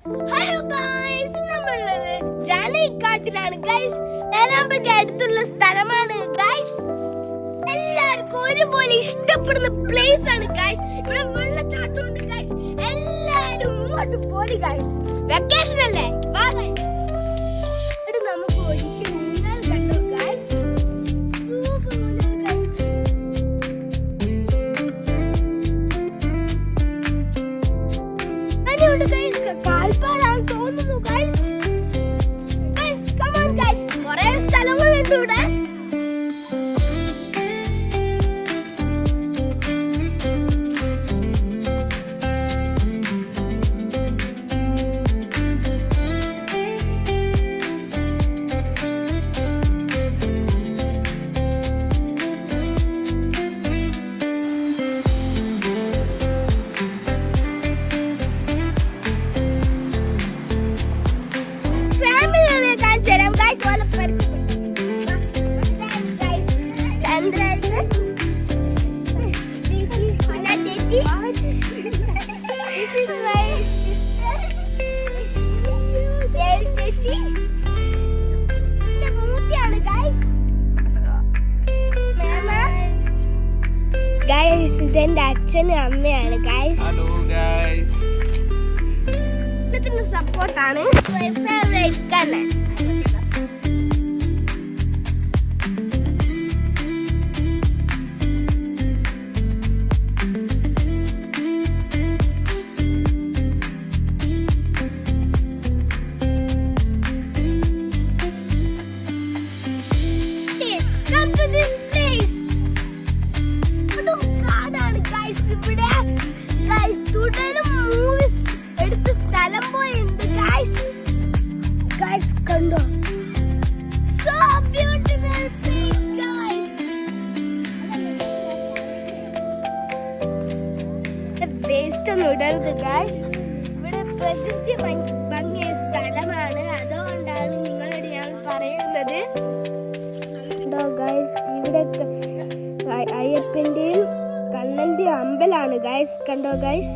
Hello guys, നമ്മളുള്ളത് ജാനൈക്കാട്ടിലാണ് guys. ഏനാമ്പുഴയ്ക്ക് അടുത്തുള്ള സ്ഥലമാണ് ഗൈസ്. എല്ലാവർക്കും ഒരുപോലെ ഇഷ്ടപ്പെടുന്ന പ്ലേസ് ആണ് ഗൈസ്. ഇവിടെ വെള്ളച്ചാട്ടമുണ്ട് ഗൈസ്. എല്ലാരും ഇങ്ങോട്ട് പോരി ഗൈസ്. വെക്കേഷൻ അല്ലേ, വാ ഗൈസ്. ഇവിടെ നമുക്ക് ഒരിക്കലും നിങ്ങൾ കണ്ടോ ഗൈസ്. കാൽപ്പാടാണ് തോന്നുന്നു ഗൈസ്. കമോൺ ഗൈസ്, കുറേ സ്ഥലങ്ങളുണ്ട് ഇവിടെ. ഇതെന്റെ അച്ഛനും അമ്മയാണ് ഗൈസ്. ഹലോ ഗൈസ്, ഇതിന്റെ സപ്പോർട്ടാണ് മൈ ഫേവറേറ്റ് കണ്ണൻ. വേസ്റ്റ് ഒന്നും ഇടരുത് ഗൈസ്. ഇവിടെ പ്രകൃതി ഭംഗിയ സ്ഥലമാണ്, അതുകൊണ്ടാണ് നിങ്ങളോട് ഞാൻ പറയുന്നത്. ഗൈസ്, ഇവിടെ അയ്യപ്പന്റെയും കണ്ണന്റെയും അമ്പലാണ് ഗൈസ്. കണ്ടോ ഗൈസ്.